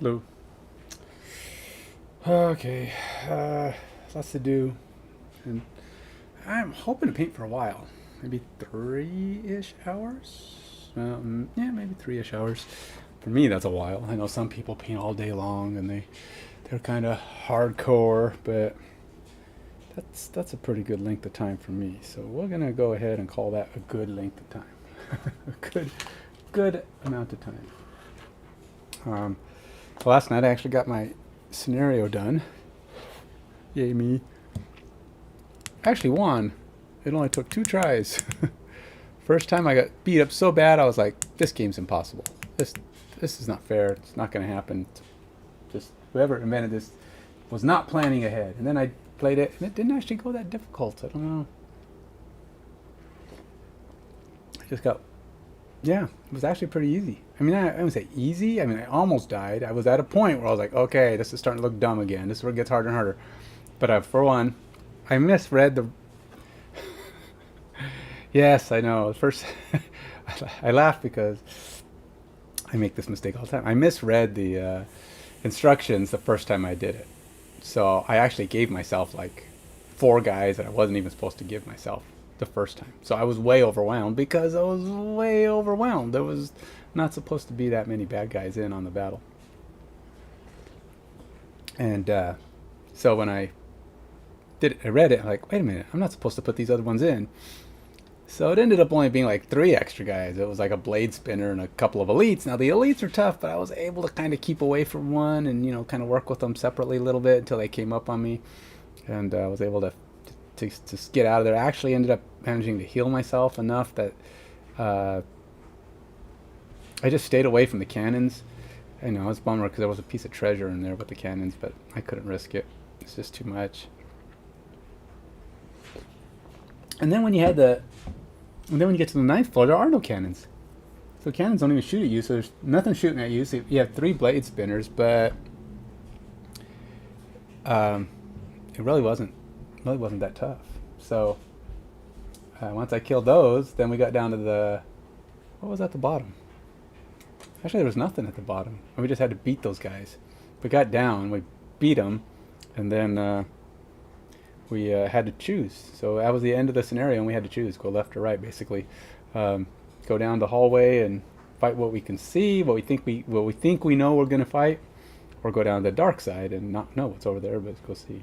Hello. Okay, lots to do, and I'm hoping to paint for a while. Maybe 3-ish hours. Yeah, maybe 3-ish hours. For me, that's a while. I know some people paint all day long, and they're kind of hardcore, but that's a pretty good length of time for me. So we're gonna go ahead and call that a good length of time, a good amount of time. Um, so last night I actually got my scenario done. Yay me. I actually won. It only took 2 tries. First time I got beat up so bad, I was like, this game's impossible. This is not fair. It's not going to happen. Just whoever invented this was not planning ahead. And then I played it, and it didn't actually go that difficult. I don't know. I just got, yeah, it was actually pretty easy. I mean, I wouldn't say easy. I mean, I almost died. I was at a point where I was like, okay, this is starting to look dumb again. This is where it gets harder and harder. But for one, I misread the. Yes, I know. First, I laugh because I make this mistake all the time. I misread the instructions the first time I did it. So I actually gave myself like 4 guys that I wasn't even supposed to give myself the first time. So I was way overwhelmed because I was way overwhelmed. There was not supposed to be that many bad guys in on the battle. And so when I did it, I read it, I'm like, wait a minute, I'm not supposed to put these other ones in. So it ended up only being like 3 extra guys. It was like a blade spinner and a couple of elites. Now the elites are tough, but I was able to kind of keep away from one and kind of work with them separately a little bit until they came up on me, and I was able to get out of there. I actually ended up managing to heal myself enough that uh, I just stayed away from the cannons. I know it's a bummer because there was a piece of treasure in there with the cannons, but I couldn't risk it. It's just too much. And then when you had the And then when you get to the 9th floor, there are no cannons. So cannons don't even shoot at you, so there's nothing shooting at you. So you have 3 blade spinners, but um, it really wasn't that tough. So once I killed those, then we got down to what was at the bottom? Actually, there was nothing at the bottom. We just had to beat those guys. We got down, we beat them, and then we had to choose. So that was the end of the scenario, and we had to choose: go left or right, basically. Go down the hallway and fight what we can see, what we think we know we're gonna fight, or go down the dark side and not know what's over there, but go see.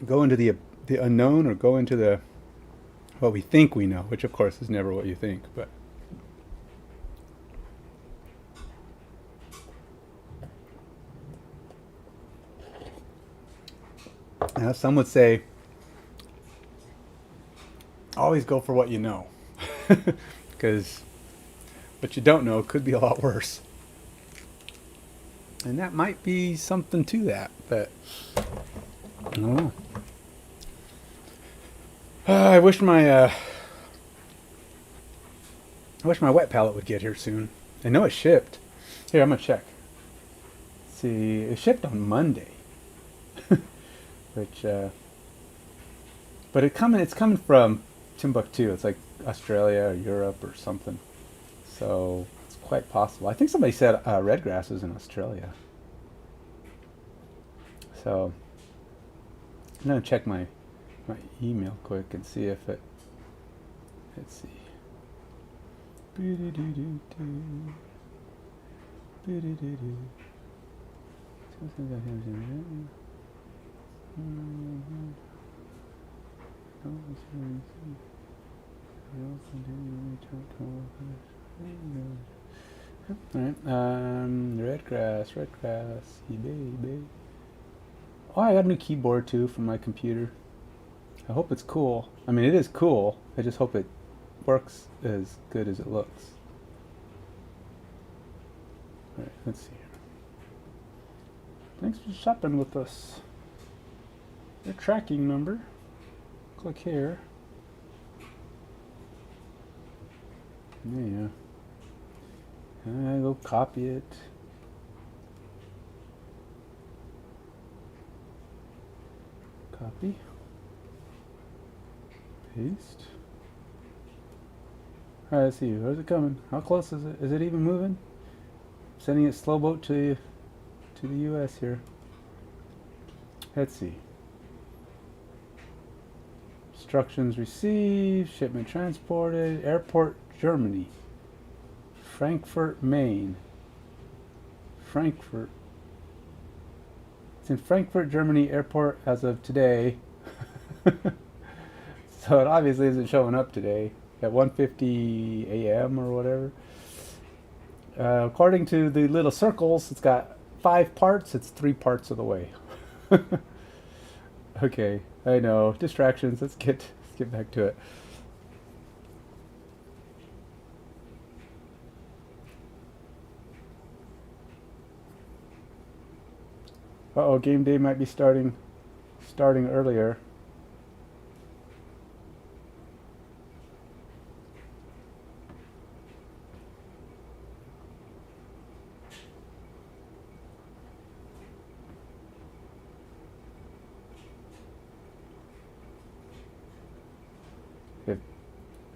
Go into the unknown, or go into the what we think we know, which of course is never what you think, but. Some would say, always go for what you know, because what you don't know could be a lot worse. And that might be something to that, but I don't know. I wish my wet palette would get here soon. I know it shipped. Here, I'm gonna check. Let's see, it shipped on Monday, which, but it's coming from Timbuktu. It's like Australia or Europe or something. So it's quite possible. I think somebody said Redgrass is in Australia. So I'm gonna check my email quick and see if it. Let's see. Alright, Redgrass, eBay. Oh, I got a new keyboard too for my computer. I hope it's cool. I mean, it is cool. I just hope it works as good as it looks. Alright, let's see here. Thanks for shopping with us. Your tracking number. Click here. Yeah. I go copy it. Copy. Paste. Alright, let's see. Where's it coming? How close is it? Is it even moving? Sending it slow boat to the U.S. here. Let's see. Instructions received. Shipment transported. Airport, Germany. Frankfurt, Maine. Frankfurt. It's in Frankfurt, Germany airport as of today. So it obviously isn't showing up today at 1:50 a.m. or whatever. According to the little circles, it's got 5 parts. It's 3 parts of the way. Okay, I know. Distractions. Let's get back to it. Uh-oh, game day might be starting earlier.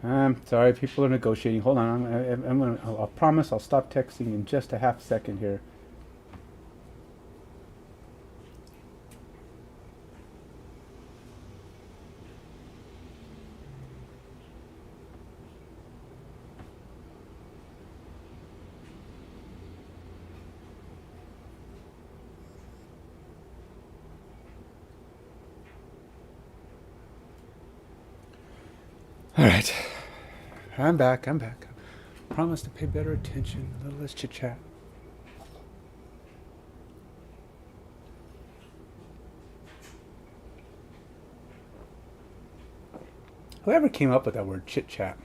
I'm sorry, people are negotiating. Hold on, I'll promise I'll stop texting in just a half second here. All right, I'm back. Promise to pay better attention, a little less chit chat. Whoever came up with that word chit chat?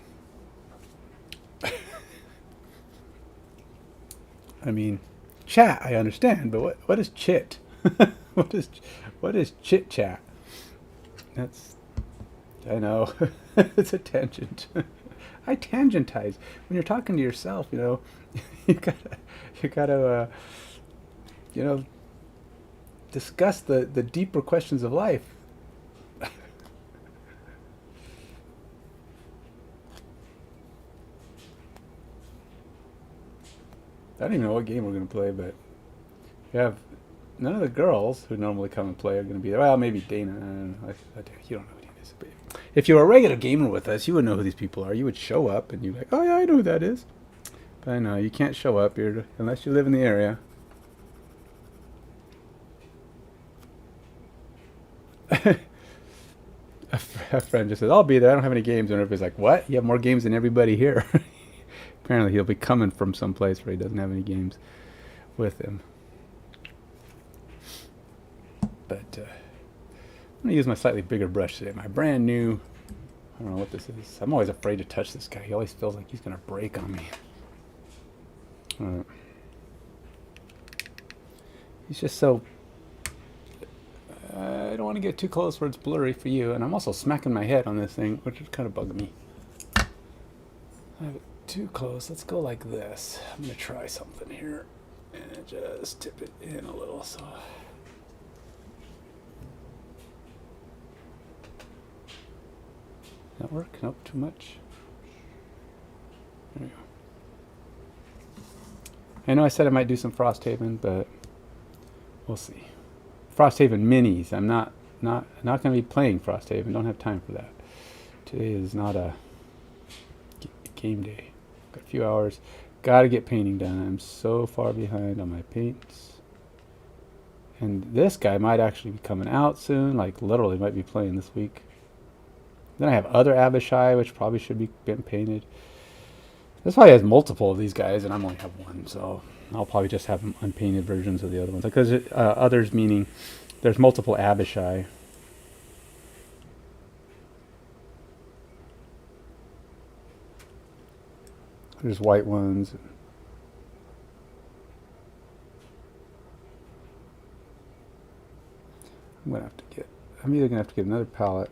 I mean, chat I understand, but what is chit? what is chit chat? That's, I know. It's a tangent. I tangentize when you're talking to yourself. You know, you gotta you know, discuss the deeper questions of life. I don't even know what game we're gonna play, but we have none of the girls who normally come and play are gonna be there. Well, maybe Dana. I don't know. You don't know who Dana is, but if you were a regular gamer with us, you would know who these people are. You would show up and you'd be like, oh yeah, I know who that is. But I know you can't show up here unless you live in the area. A friend just says, I'll be there. I don't have any games. And everybody's like, what? You have more games than everybody here. Apparently he'll be coming from someplace where he doesn't have any games with him. But I'm going to use my slightly bigger brush today. My brand new, I don't know what this is. I'm always afraid to touch this guy. He always feels like he's going to break on me. He's just so... I don't want to get too close where it's blurry for you. And I'm also smacking my head on this thing, which is kind of bugging me. I have it too close. Let's go like this. I'm going to try something here. And just tip it in a little. So... Not work? Nope, too much. There we go. I know I said I might do some Frosthaven, but we'll see. Frosthaven minis. I'm not going to be playing Frosthaven. Don't have time for that. Today is not a game day. Got a few hours. Got to get painting done. I'm so far behind on my paints. And this guy might actually be coming out soon. Like literally might be playing this week. Then I have other Abishai, which probably should be getting painted. This probably has multiple of these guys, and I only have one, so I'll probably just have unpainted versions of the other ones. Because others meaning there's multiple Abishai. There's white ones. I'm either gonna have to get another palette.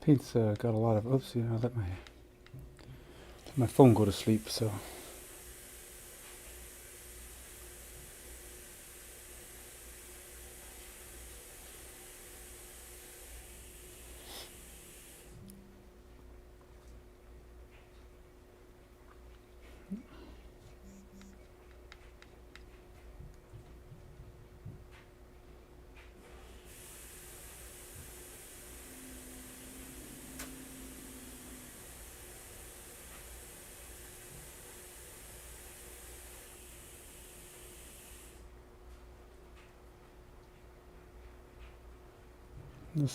Paint's got a lot of... Oops, I let my phone go to sleep, so...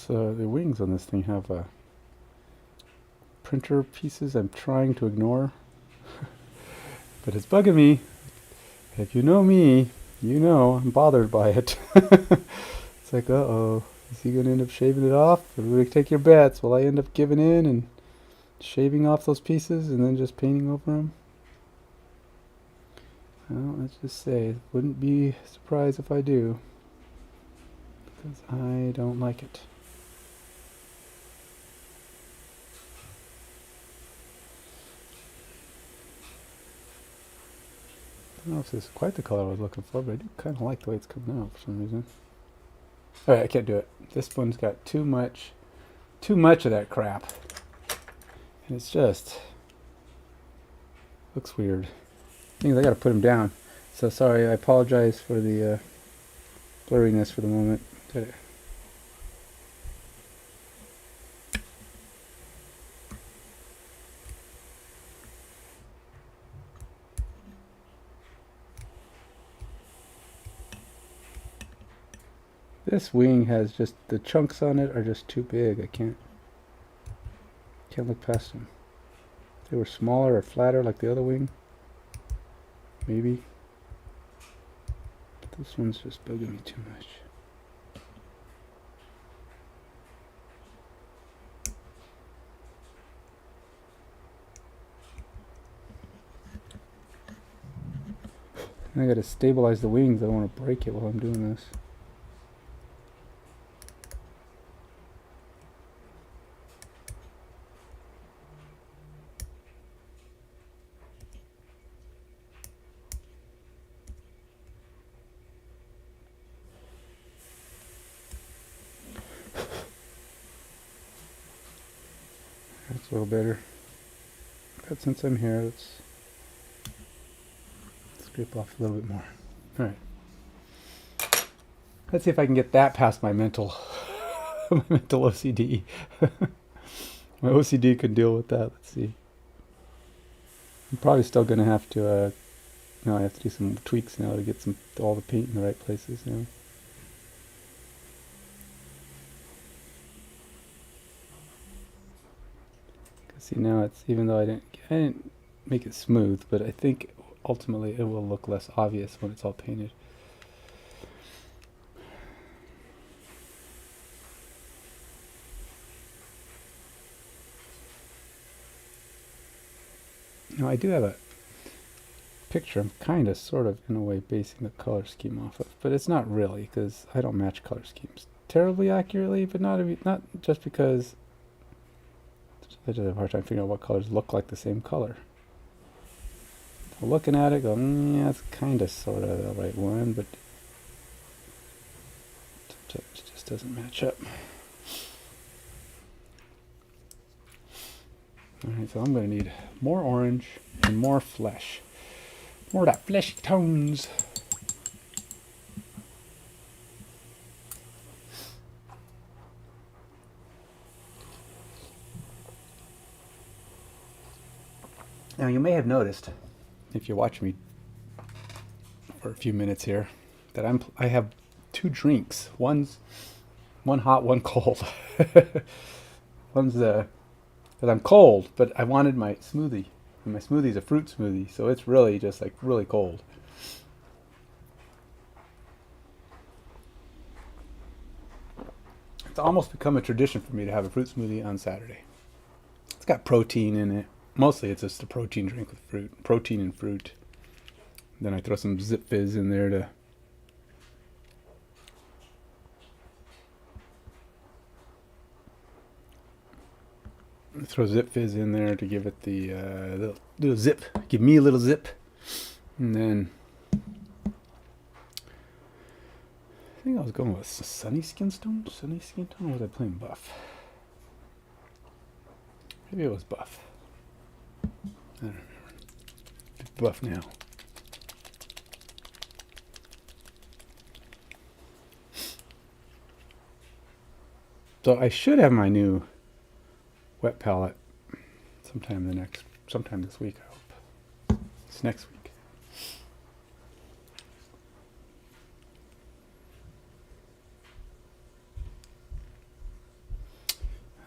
The wings on this thing have printer pieces I'm trying to ignore, but it's bugging me. If you know me, you know I'm bothered by it. It's like, uh-oh, is he going to end up shaving it off? Or will we take your bets? Will I end up giving in and shaving off those pieces and then just painting over them? Well, let's just say, wouldn't be surprised if I do, because I don't like it. I don't know if this is quite the color I was looking for, but I do kind of like the way it's coming out for some reason. Alright, I can't do it. This one's got too much of that crap. And it's just... looks weird. Things I gotta put them down. So sorry, I apologize for the blurriness for the moment. This wing has just, the chunks on it are just too big. I can't look past them. If they were smaller or flatter like the other wing, maybe. But this one's just bugging me too much. And I gotta stabilize the wings. I don't want to break it while I'm doing this. That's a little better. But since I'm here, let's scrape off a little bit more. Alright. Let's see if I can get that past my mental my mental OCD. My OCD could deal with that. Let's see. I'm probably still going to have to I have to do some tweaks now to get all the paint in the right places now. See, now it's, even though I didn't make it smooth, but I think ultimately it will look less obvious when it's all painted. Now I do have a picture I'm kind of sort of in a way basing the color scheme off of, but it's not really, because I don't match color schemes terribly accurately, but not just because I just have a hard time figuring out what colors look like the same color. So looking at it, going, yeah, it's kind of sort of the right one, but sometimes it just doesn't match up. Alright, so I'm going to need more orange and more flesh. More of that fleshy tones. Now you may have noticed, if you watch me for a few minutes here, that I have two drinks. One hot, one cold. One's because I'm cold, but I wanted my smoothie, and my smoothie's a fruit smoothie, so it's really just like really cold. It's almost become a tradition for me to have a fruit smoothie on Saturday. It's got protein in it. Mostly it's just a protein drink with fruit, protein and fruit. Then I throw some Zip Fizz in there to throw Zip Fizz in there to give it the little zip. Give me a little zip. And then I think I was going with Sunny Skinstone? Sunny Skinstone, or was I playing buff? Maybe it was buff. I don't remember. It's buff now. So I should have my new wet palette sometime this week, I hope. It's next week.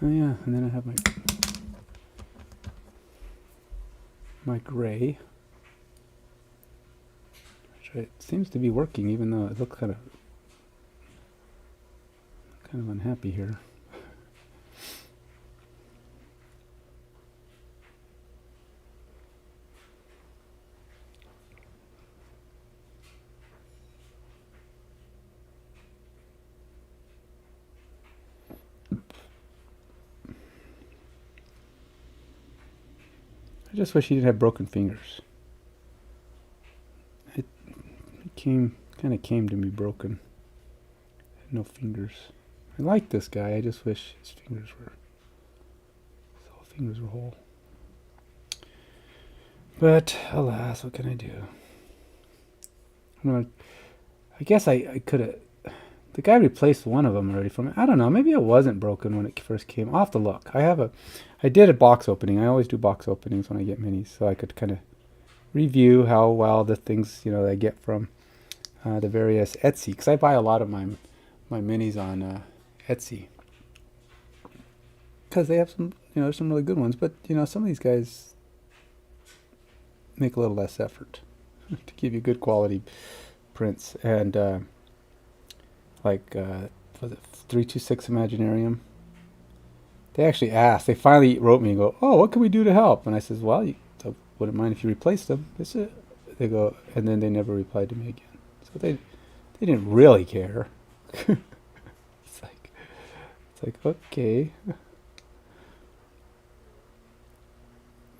Oh yeah, and then I have my gray, which it seems to be working, even though it looks kind of unhappy here. I just wish he didn't have broken fingers. It kind of came to me broken. Had no fingers. I like this guy. I just wish his fingers were whole. But alas, what can I do? I guess I could have. The guy replaced one of them already for me. I don't know. Maybe it wasn't broken when it first came. I'll have to look. I did a box opening. I always do box openings when I get minis, so I could kind of review how well the things I get from the various Etsy, because I buy a lot of my minis on Etsy, because they have some there's some really good ones. But some of these guys make a little less effort to give you good quality prints, and was it 326 Imaginarium? They actually asked. They finally wrote me and go, "Oh, what can we do to help?" And I says, "Well, I wouldn't mind if you replaced them." They go, and then they never replied to me again. So they didn't really care. It's like okay.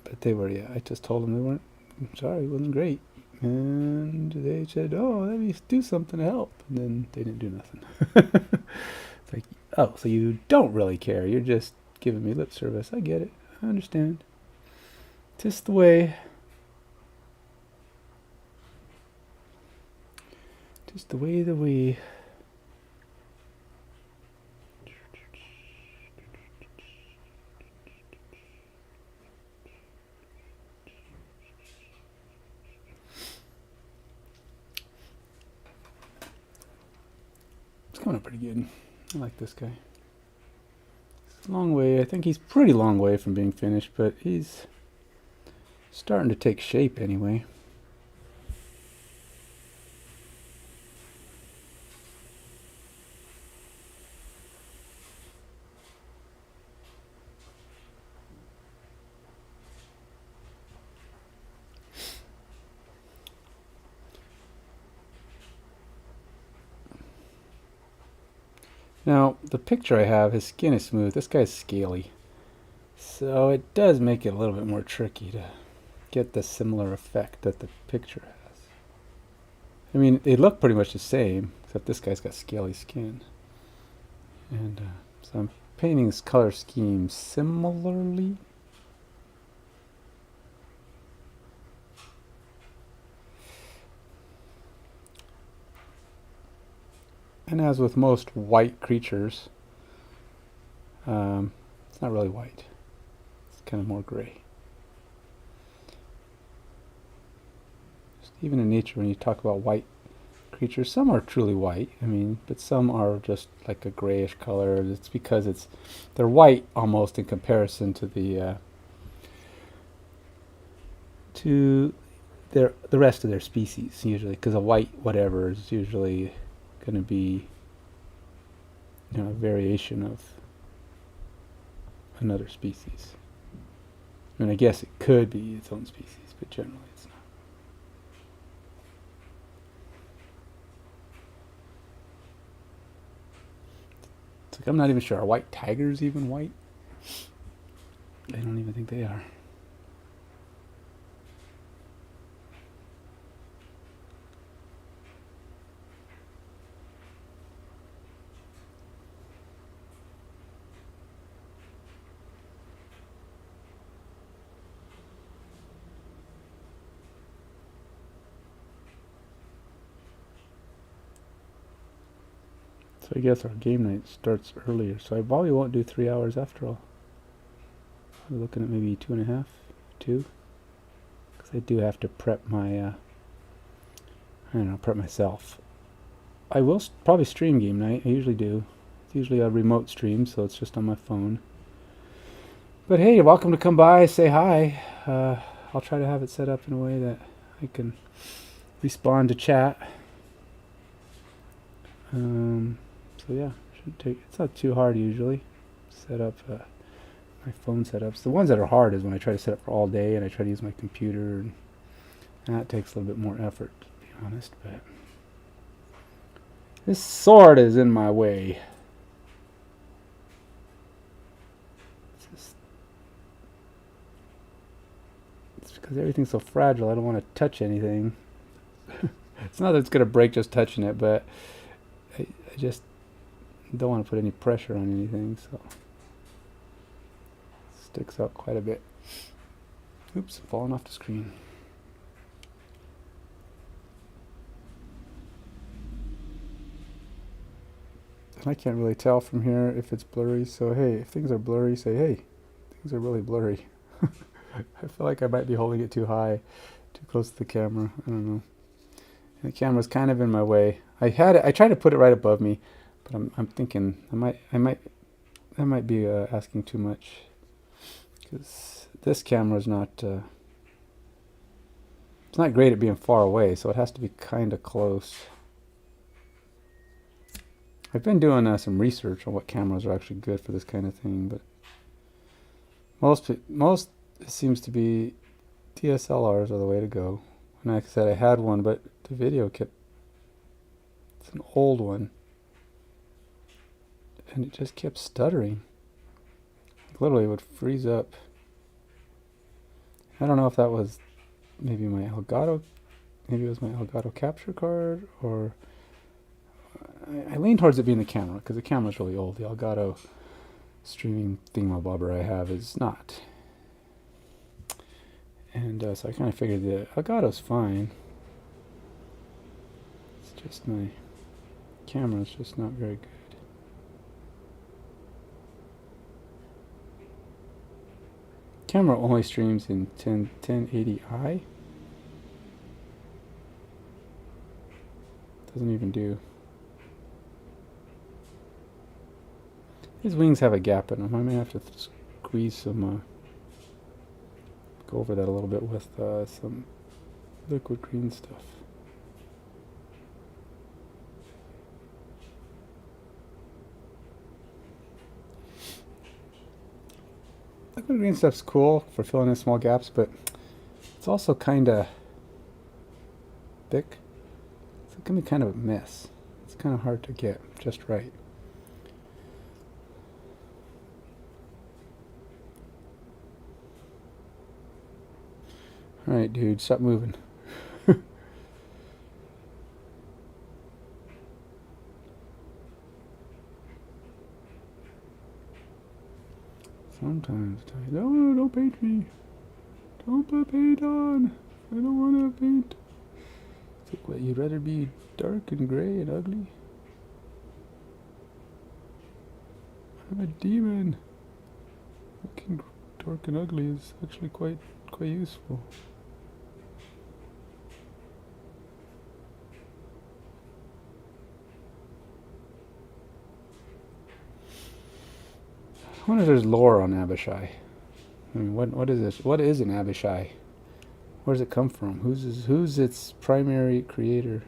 But they were, I just told them they weren't. I'm sorry, it wasn't great. And they said, "Oh, let me do something to help." And then they didn't do nothing. It's like, oh, so you don't really care. You're just giving me lip service. I get it. I understand. Just the way. Just the way the we. Coming up pretty good. I like this guy. It's a long way. I think he's pretty long way from being finished, but he's starting to take shape anyway. Now, the picture I have, his skin is smooth. This guy's scaly. So it does make it a little bit more tricky to get the similar effect that the picture has. I mean, they look pretty much the same, except this guy's got scaly skin. And so I'm painting this color scheme similarly. And as with most white creatures, it's not really white. It's kind of more gray. Just even in nature, when you talk about white creatures, some are truly white. I mean, but some are just like a grayish color. It's because they're white almost in comparison to the rest of their species usually, because a white whatever is usually going to be a variation of another species. I mean, I guess it could be its own species, but generally it's not. It's like, I'm not even sure, are white tigers even white? I don't even think they are. So I guess our game night starts earlier, so I probably won't do 3 hours after all. I'm looking at maybe 2.5, 2. Because I do have to prep my, I don't know, prep myself. I will probably stream game night. I usually do. It's usually a remote stream, so it's just on my phone. But hey, you're welcome to come by, say hi. I'll try to have it set up in a way that I can respond to chat. So yeah, it's not too hard usually. Set up my phone setups. The ones that are hard is when I try to set up for all day and I try to use my computer, and that takes a little bit more effort, to be honest. But this sword is in my way. It's because everything's so fragile. I don't want to touch anything. It's not that it's gonna break just touching it, but I just don't want to put any pressure on anything, so it sticks out quite a bit. Oops, falling off the screen. And I can't really tell from here if it's blurry, so hey, if things are blurry, say hey, things are really blurry. I feel like I might be holding it too high, too close to the camera. I don't know. And the camera's kind of in my way. I tried to put it right above me, but I'm thinking I might be asking too much, because this camera's not it's not great at being far away, so it has to be kind of close. I've been doing some research on what cameras are actually good for this kind of thing, but most it seems to be DSLRs are the way to go. And like I said, I had one, but the video kept, it's an old one, and it just kept stuttering. Literally, it would freeze up. I don't know if that was maybe my Elgato, maybe it was my Elgato capture card, or I lean towards it being the camera, because the camera's really old. The Elgato streaming thingamabobber I have is not. And so I kind of figured the Elgato's fine. It's just my camera's just not very good. Camera only streams in 1080i. Doesn't even do. These wings have a gap in them. I may have to squeeze some, go over that a little bit with some liquid green stuff. Liquid green stuff's cool for filling in small gaps, but it's also kind of thick. So it can be kind of a mess. It's kind of hard to get just right. Alright, dude, stop moving. Sometimes, no, don't paint me. Don't put paint on. I don't want to paint. It's like, what, you'd rather be dark and gray and ugly? I'm a demon. Looking dark and ugly is actually quite useful. I wonder if there's lore on Abishai. I mean, what is this? What is an Abishai? Where does it come from? Who's its primary creator?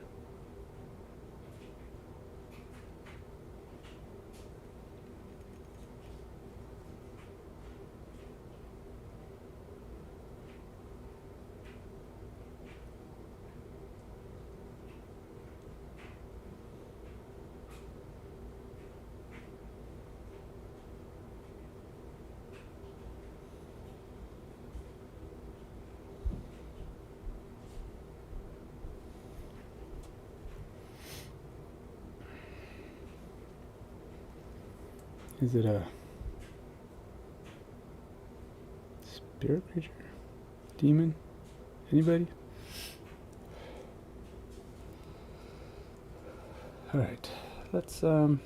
Is it a spirit creature? Demon? Anybody? Alright, let's go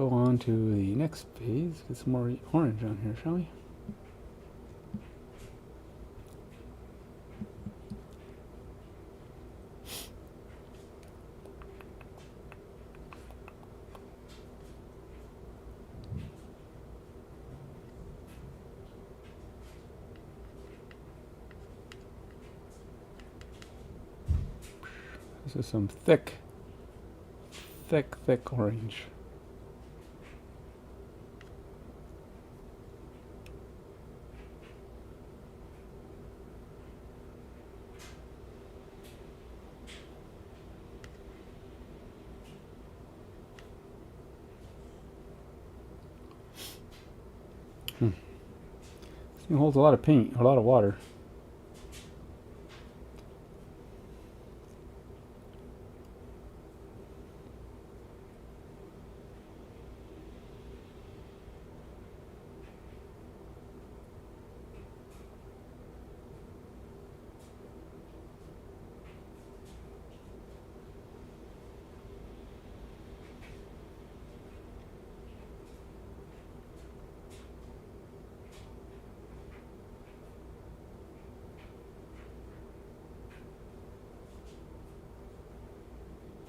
on to the next phase. Get some more orange on here, shall we? This is some thick orange. This thing holds a lot of paint, a lot of water.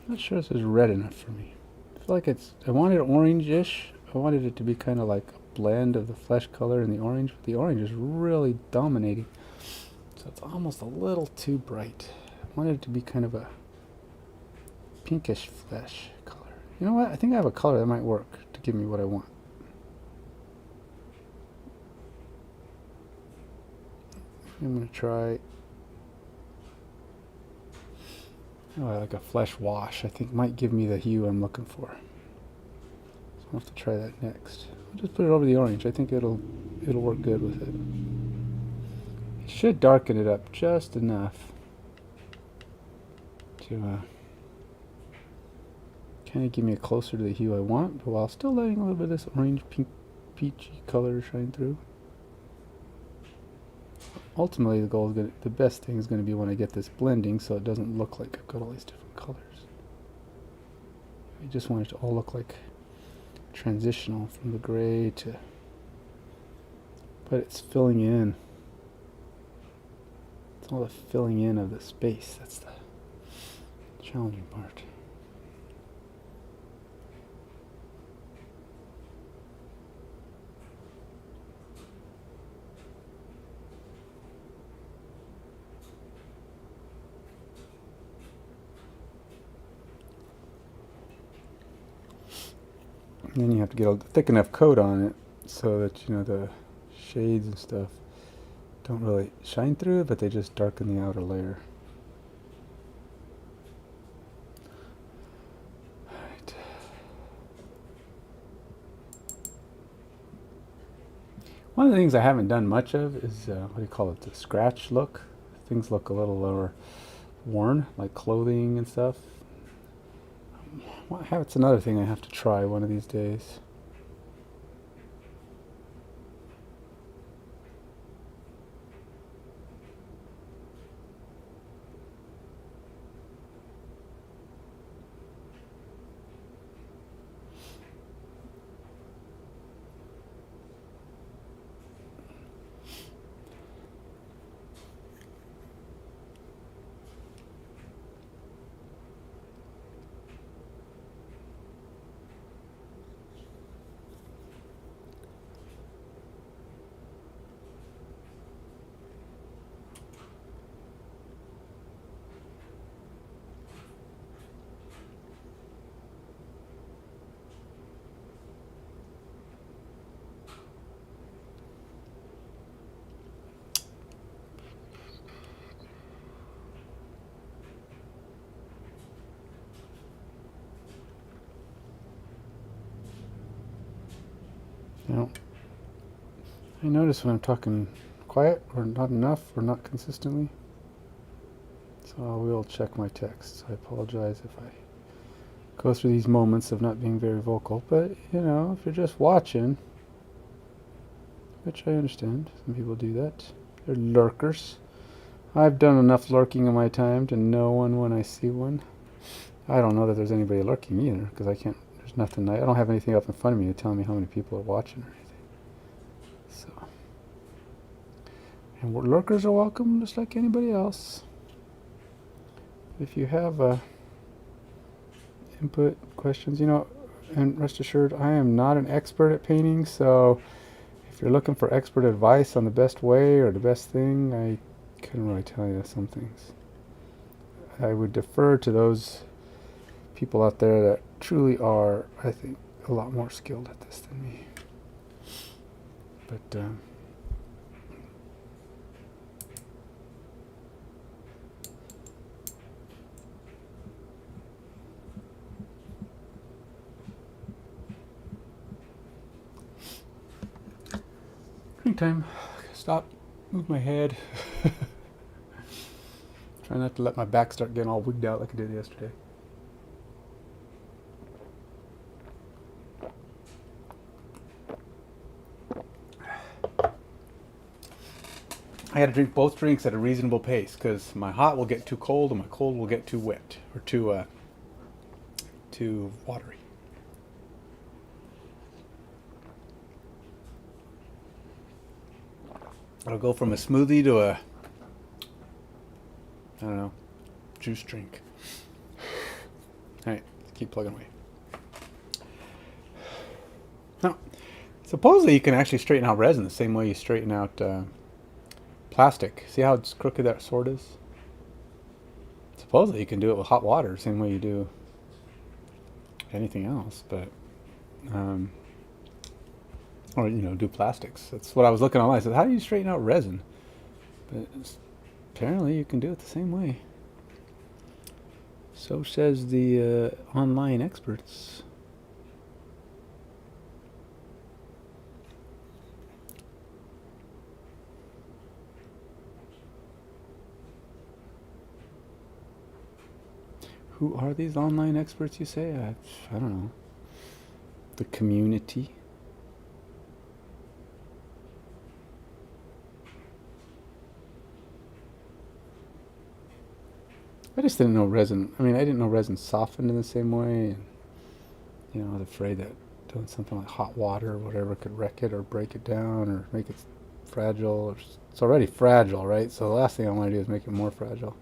Not sure this is red enough for me. I feel like I wanted orange-ish. I wanted it to be kind of like a blend of the flesh color and the orange. But the orange is really dominating. So it's almost a little too bright. I wanted it to be kind of a pinkish flesh color. You know what? I think I have a color that might work to give me what I want. I'm going to try... Oh, like a flesh wash, I think might give me the hue I'm looking for. So I'll have to try that next. I'll just put it over the orange. I think it'll work good with it. It should darken it up just enough to kind of give me a closer to the hue I want, but while still letting a little bit of this orange, pink, peachy color shine through. Ultimately, the best thing is going to be when I get this blending, so it doesn't look like I've got all these different colors. I just want it to all look like transitional from the gray to, but it's filling in. It's all the filling in of the space. That's the challenging part. And then you have to get a thick enough coat on it so that, you know, the shades and stuff don't really shine through it, but they just darken the outer layer. Alright. One of the things I haven't done much of is, what do you call it, the scratch look. Things look a little lower worn, like clothing and stuff. It's another thing I have to try one of these days. Now, I notice when I'm talking quiet or not enough or not consistently, so I will check my text. I apologize if I go through these moments of not being very vocal. But, you know, if you're just watching, which I understand, some people do that. They're lurkers. I've done enough lurking in my time to know one when I see one. I don't know that there's anybody lurking either, because I can't, there's nothing, I don't have anything up in front of me to tell me how many people are watching or anything. So, and lurkers are welcome just like anybody else. If you have input, questions, you know, and rest assured, I am not an expert at painting, so if you're looking for expert advice on the best way or the best thing, I couldn't really tell you some things. I would defer to those people out there that truly are, I think, a lot more skilled at this than me. But drink time. Stop. Move my head. Try not to let my back start getting all wigged out like I did yesterday. I had to drink both drinks at a reasonable pace because my hot will get too cold and my cold will get too wet or too watery. It'll go from a smoothie to a, I don't know, juice drink. All right, keep plugging away. Now, supposedly you can actually straighten out resin the same way you straighten out plastic. See how it's crooked that sword is? Supposedly you can do it with hot water, the same way you do anything else, but or, you know, do plastics. That's what I was looking online. I said, how do you straighten out resin? But apparently you can do it the same way. So says the online experts. Who are these online experts, you say? I don't know. The community. I just didn't know resin. I mean, I didn't know resin softened in the same way. And, you know, I was afraid that doing something like hot water or whatever could wreck it or break it down or make it fragile. It's already fragile, right? So the last thing I want to do is make it more fragile.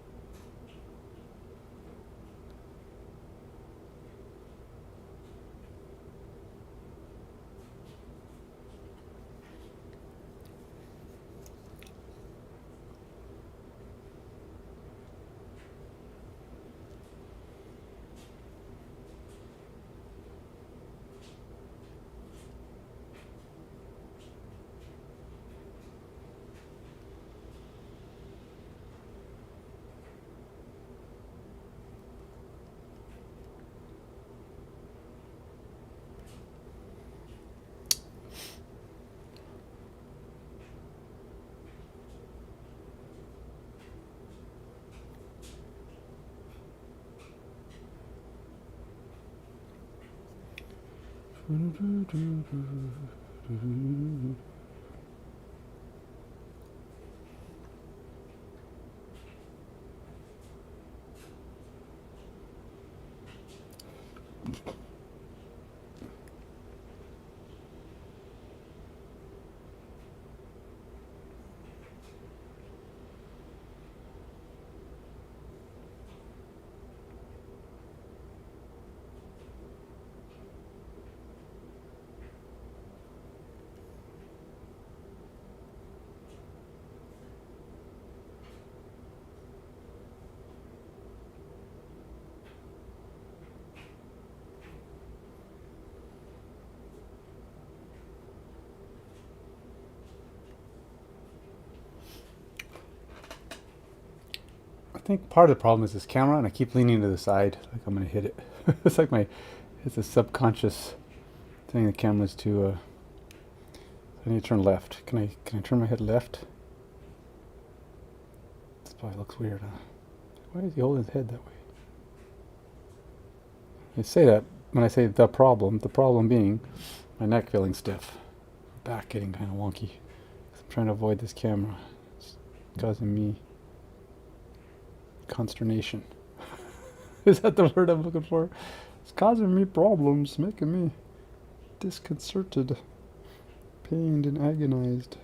I think part of the problem is this camera, and I keep leaning to the side like I'm going to hit it. It's like it's a subconscious thing. The camera's too. I need to turn left. Can I turn my head left? This probably looks weird. Huh? Why is he holding his head that way? I say that when I say the problem being my neck feeling stiff, back getting kind of wonky. I'm trying to avoid this camera. It's causing me consternation. Is that the word I'm looking for? It's causing me problems, making me disconcerted, pained, and agonized.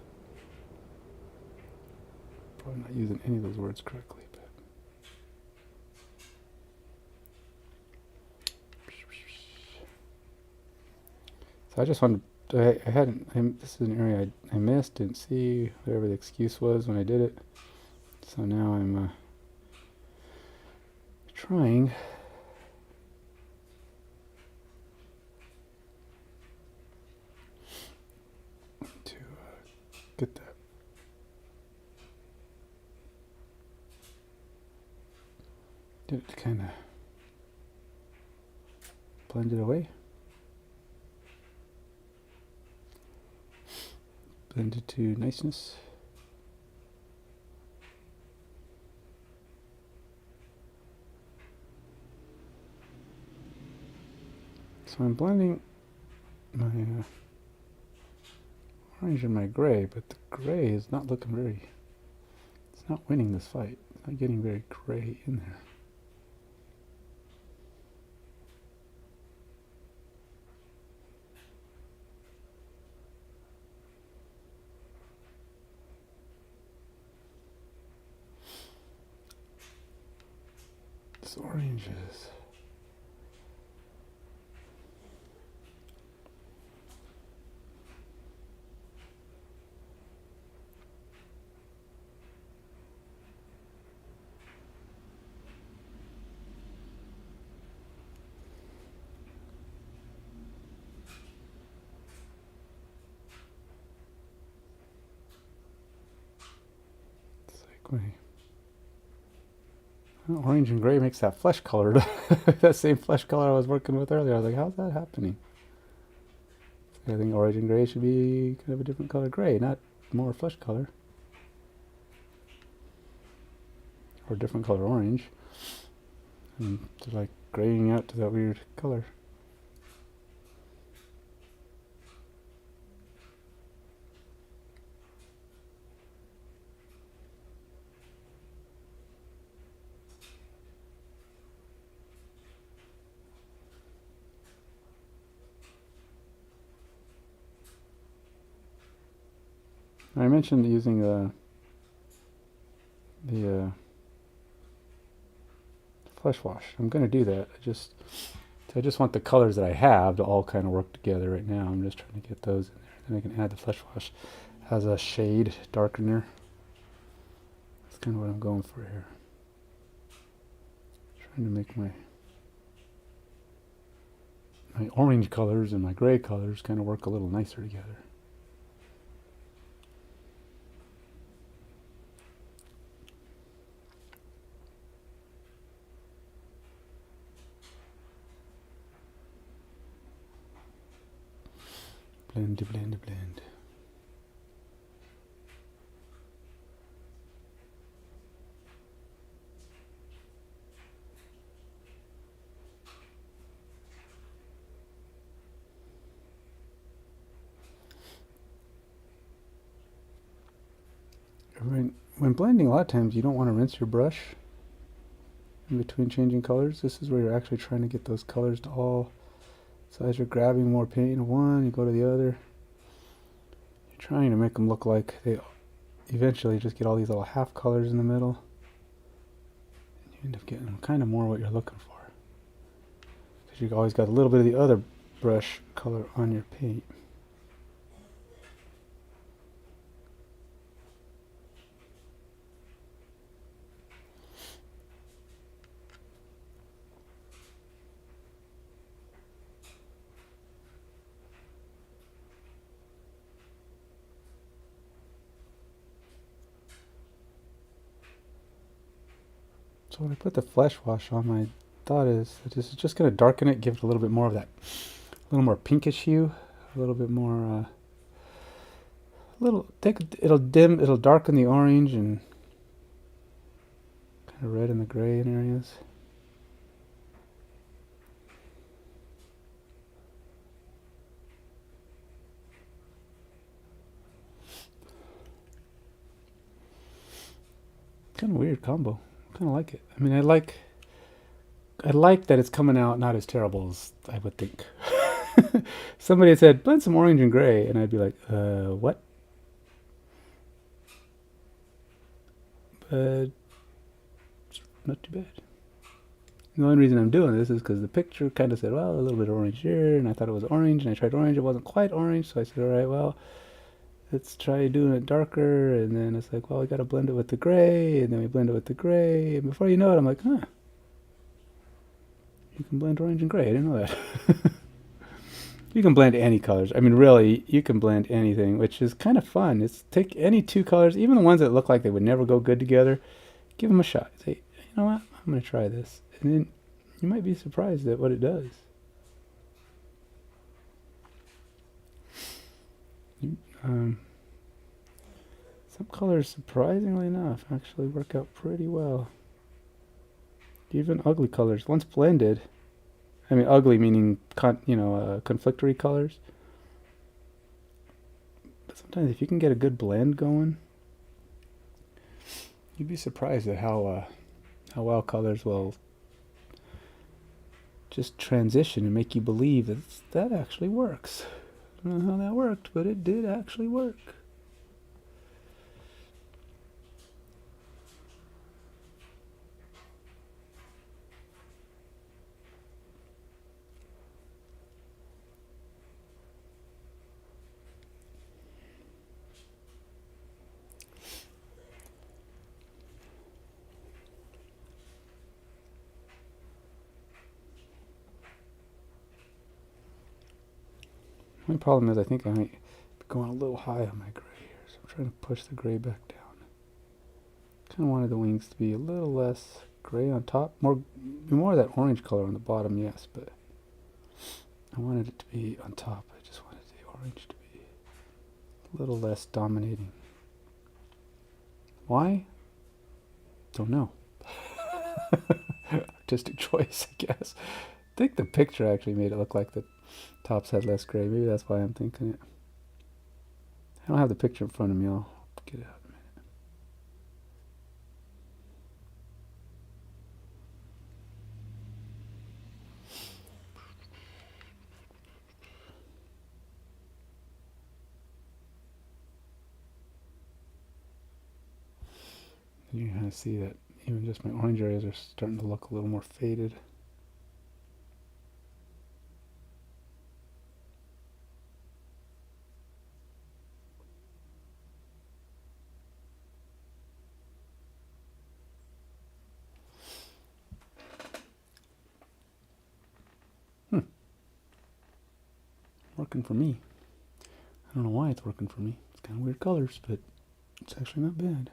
Probably not using any of those words correctly, but. So I just wanted. I hadn't. This is an area I missed, didn't see, whatever the excuse was when I did it. So now I'm trying to get that. Get it to kind of blend it away. Blend it to niceness. So I'm blending my orange and my gray, but the gray is not looking very, it's not winning this fight. It's not getting very gray in there. This orange is. Orange and gray makes that flesh colored. That same flesh color I was working with earlier. I was like, how's that happening? I think orange and gray should be kind of a different color gray, not more flesh color. Or a different color orange. And they're like graying out to that weird color. I mentioned using the flesh wash. I'm going to do that. I just want the colors that I have to all kind of work together right now. I'm just trying to get those in there. Then I can add the flesh wash. Has a shade darkener. That's kind of what I'm going for here. Trying to make my orange colors and my gray colors kind of work a little nicer together. Blend, blend, blend. When blending, a lot of times you don't want to rinse your brush in between changing colors. This is where you're actually trying to get those colors to all. So as you're grabbing more paint in one, you go to the other. You're trying to make them look like they eventually just get all these little half colors in the middle. And you end up getting kind of more what you're looking for. Because you've always got a little bit of the other brush color on your paint. So when I put the flesh wash on, my thought is that this is just going to darken it, give it a little bit more of that, a little more pinkish hue, a little bit more, it'll darken the orange and kind of red in the gray in areas. Kind of weird combo. Kind of like it. I mean, I like that it's coming out not as terrible as I would think. Somebody had said, blend some orange and gray, and I'd be like, what? But not too bad. The only reason I'm doing this is because the picture kind of said, well, a little bit of orange here, and I thought it was orange, and I tried orange, it wasn't quite orange, so I said, all right, well, let's try doing it darker, and then it's like, well, we got to blend it with the gray, and then we blend it with the gray, and before you know it, I'm like, huh, you can blend orange and gray, I didn't know that. You can blend any colors. I mean, really, you can blend anything, which is kind of fun. It's take any two colors, even the ones that look like they would never go good together, give them a shot. Say, you know what, I'm going to try this. And then you might be surprised at what it does. Some colors, surprisingly enough, actually work out pretty well. Even ugly colors, once blended, I mean ugly meaning conflictory colors. But sometimes if you can get a good blend going, you'd be surprised at how well colors will just transition and make you believe that actually works. I don't know how that worked, but it did actually work. My problem is I think I might be going a little high on my gray here, so I'm trying to push the gray back down. Kind of wanted the wings to be a little less gray on top, more of that orange color on the bottom, yes, but I wanted it to be on top. I just wanted the orange to be a little less dominating. Why? Don't know. Artistic choice, I guess. I think the picture actually made it look like the tops had less gray. Maybe that's why I'm thinking it. I don't have the picture in front of me. I'll get it out in a minute. You kind of see that even just my orange areas are starting to look a little more faded. Working for me. I don't know why it's working for me. It's kind of weird colors, but it's actually not bad.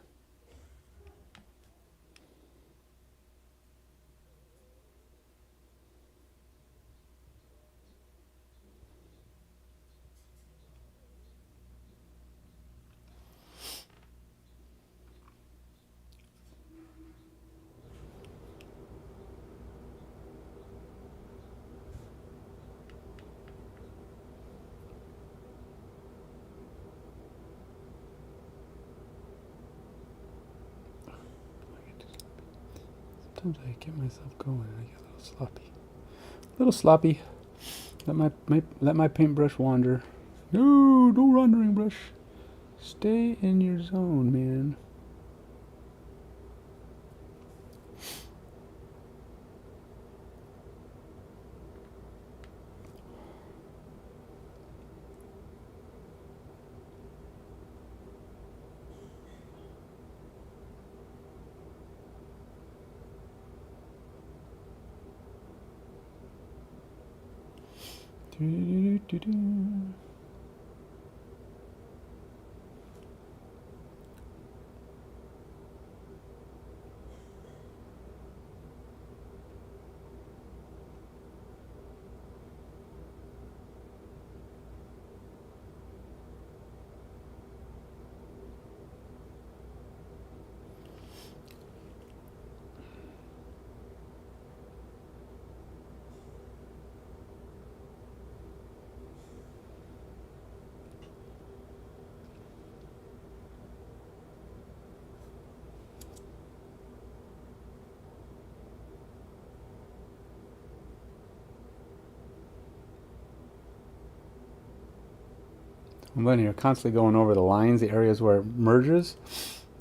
Sometimes I get myself going and I get a little sloppy. A little sloppy. Let my paintbrush wander. No wandering brush. Stay in your zone, man. Do-do-do-do-do. And when you're constantly going over the lines, the areas where it merges,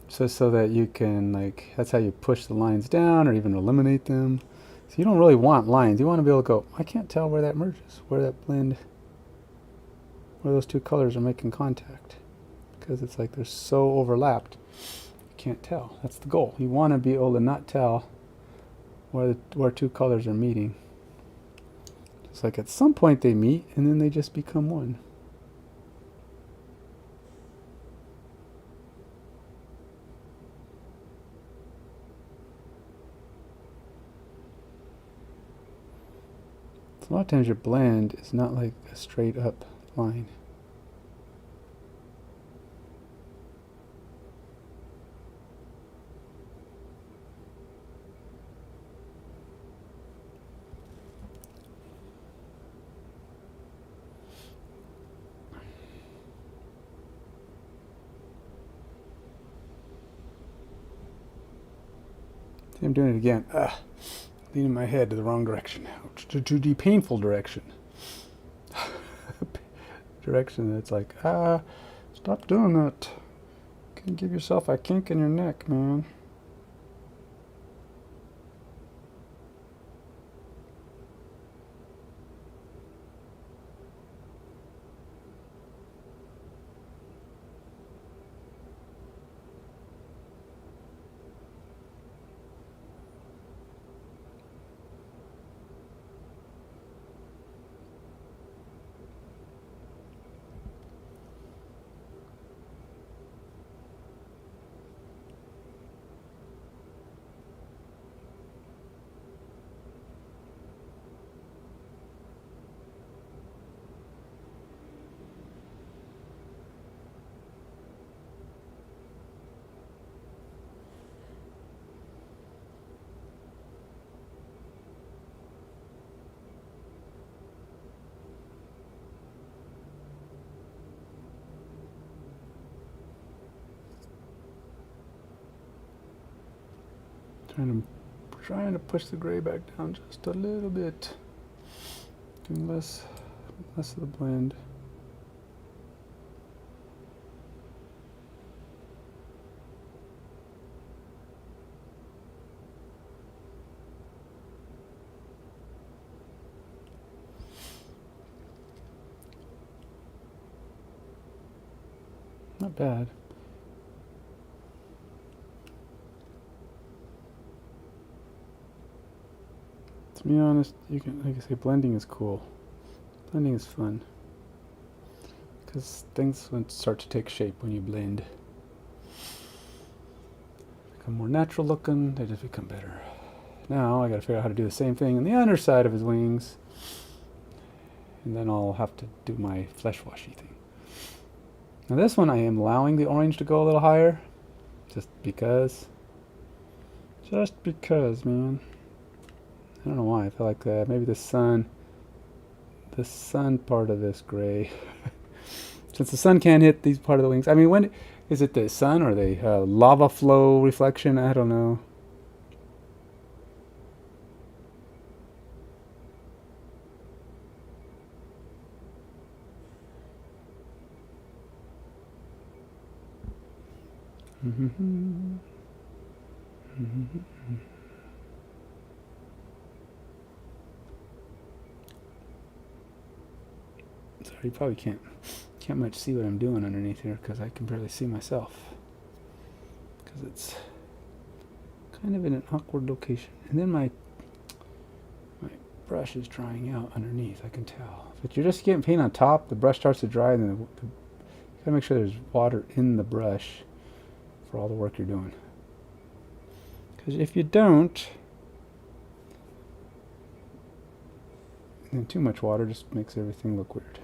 so that you can, like, that's how you push the lines down or even eliminate them. So you don't really want lines. You want to be able to go, I can't tell where that merges, where that blend, where those two colors are making contact. Because it's like they're so overlapped, you can't tell. That's the goal. You want to be able to not tell where two colors are meeting. It's like at some point they meet and then they just become one. So a lot of times your blend is not like a straight up line. See, I'm doing it again. Leaning my head to the wrong direction now. To the painful direction. Direction that's like, stop doing that. You can give yourself a kink in your neck, man. Trying to push the gray back down just a little bit. Doing less of the blend. Not bad. To be honest, you can, like I say, blending is cool. Blending is fun. Because things start to take shape when you blend. Become more natural looking, they just become better. Now I gotta figure out how to do the same thing on the underside of his wings. And then I'll have to do my flesh washy thing. Now this one I am allowing the orange to go a little higher. Just because. Just because, man. I don't know why I feel like that. Maybe the sun part of this gray. Since the sun can't hit these part of the wings. I mean, when is it the sun or the lava flow reflection? I don't know. Sorry, you probably can't much see what I'm doing underneath here because I can barely see myself. Because it's kind of in an awkward location. And then my brush is drying out underneath, I can tell. But you're just getting paint on top, the brush starts to dry, and then you gotta make sure there's water in the brush for all the work you're doing. Because if you don't, then too much water just makes everything look weird.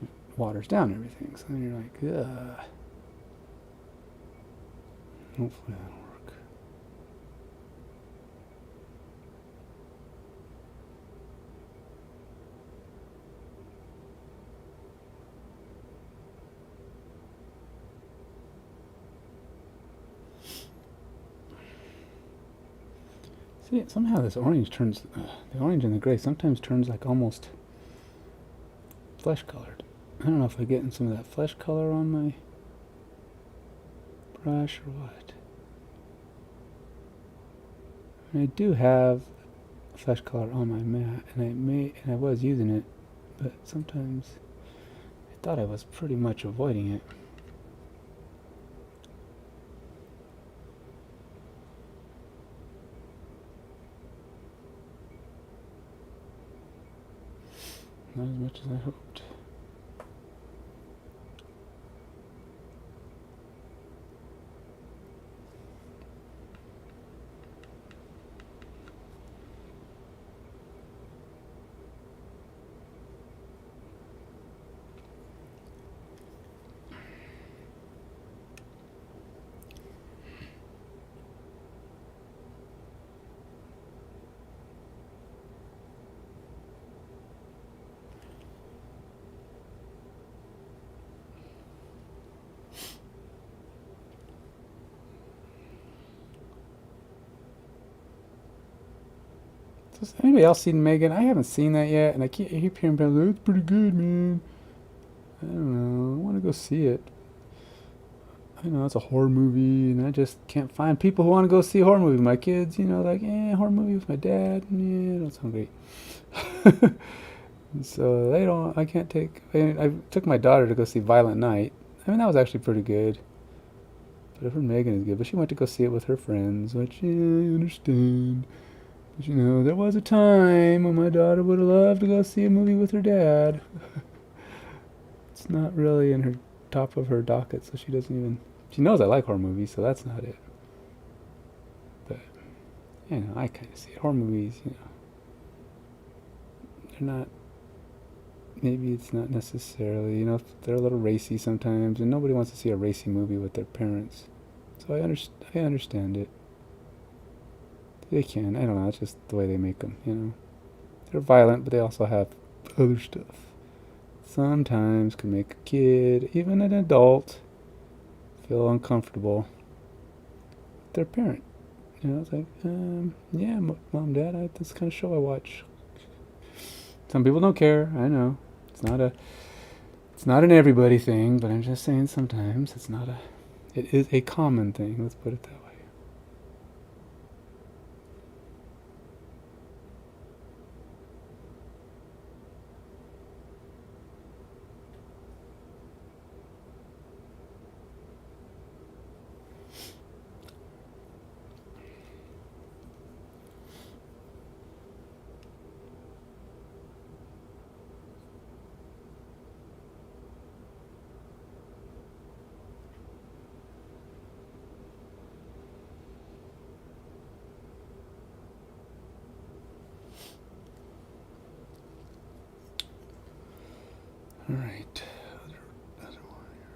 It waters down everything, so then you're like, ugh. Hopefully that'll work. See, somehow this orange turns, the orange and the gray sometimes turns like almost flesh colored. I don't know if I'm getting some of that flesh color on my brush or what. And I do have flesh color on my mat, and I was using it, but sometimes I thought I was pretty much avoiding it. Not as much as I hoped. So has anybody else seen Megan? I haven't seen that yet, and I keep hearing people like, it's pretty good, man. I don't know. I want to go see it. I know it's a horror movie, and I just can't find people who want to go see a horror movie. My kids, like, horror movie with my dad. Yeah, don't sound great. So they don't. I can't take. I took my daughter to go see Violent Night. I mean, that was actually pretty good. But I've heard Megan is good. But she went to go see it with her friends, which I understand. But there was a time when my daughter would have loved to go see a movie with her dad. It's not really in her top of her docket, so she doesn't even. She knows I like horror movies, so that's not it. But I kind of see it. Horror movies, they're not. Maybe it's not necessarily, they're a little racy sometimes, and nobody wants to see a racy movie with their parents. So I understand it. They can. I don't know. It's just the way they make them. They're violent, but they also have other stuff. Sometimes can make a kid, even an adult, feel uncomfortable with their parent. It's like, yeah, mom, dad, that's the kind of show I watch. Some people don't care. I know. It's not an everybody thing, but I'm just saying sometimes it is a common thing. Let's put it that way. All right. Other one here.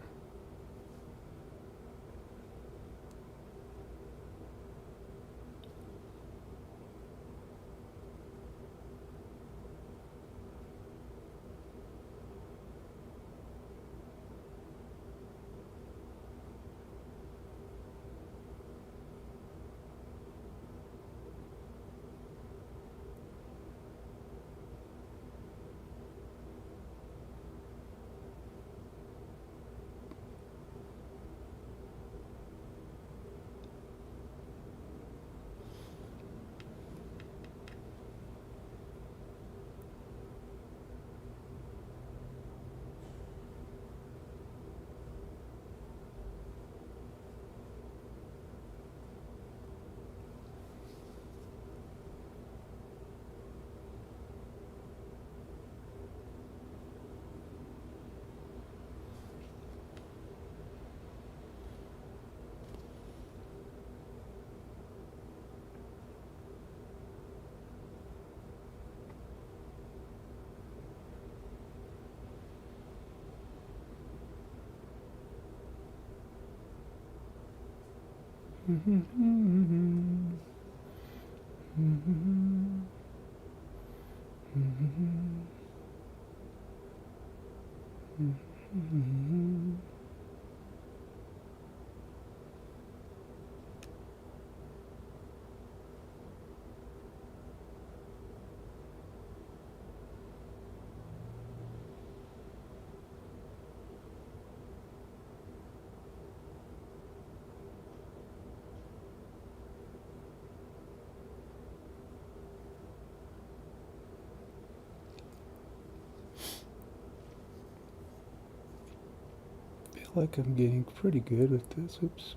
feel like I'm getting pretty good with this. Oops.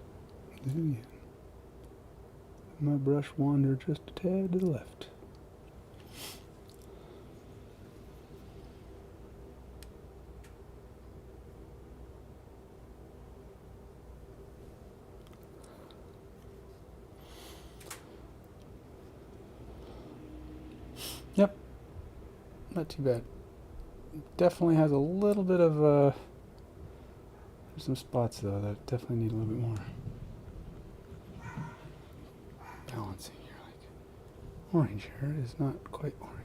My brush wandered just a tad to the left. Yep, not too bad. Definitely has a little bit of there's some spots though that definitely need a little bit more balancing here. Like orange here is not quite orange.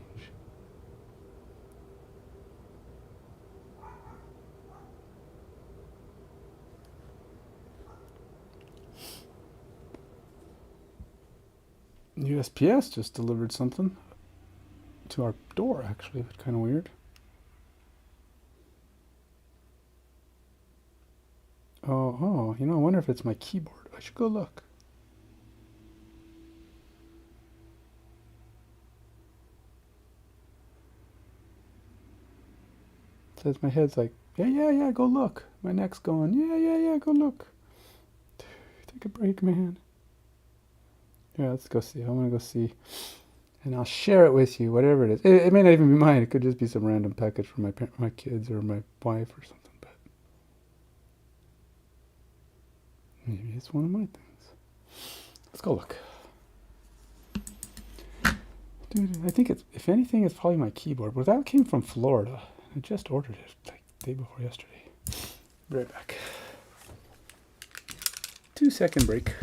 USPS just delivered something to our door, actually. It's kind of weird. Oh, I wonder if it's my keyboard. I should go look. It says my head's like, yeah, go look. My neck's going, yeah, go look. Take a break, man. Yeah, let's go see. I'm going to go see. And I'll share it with you, whatever it is. It may not even be mine. It could just be some random package from my kids or my wife or something. But maybe it's one of my things. Let's go look. Dude, I think if anything, it's probably my keyboard. But that came from Florida. I just ordered it like the day before yesterday. Be right back. 2-second break.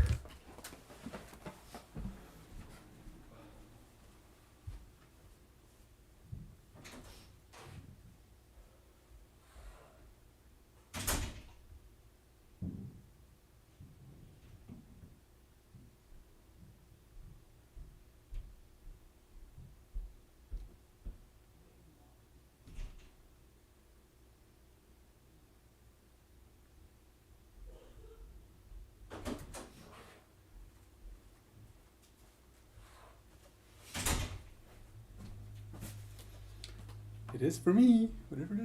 It is for me, whatever it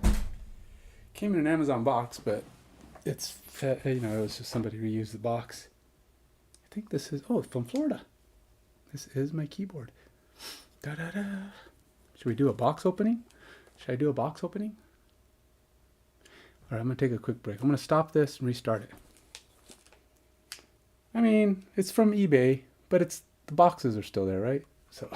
is. Came in an Amazon box, but it's, it was just somebody reused the box. I think this is, it's from Florida. This is my keyboard. Da-da-da. Should we do a box opening? Should I do a box opening? All right, I'm going to take a quick break. I'm going to stop this and restart it. I mean, it's from eBay, but the boxes are still there, right? So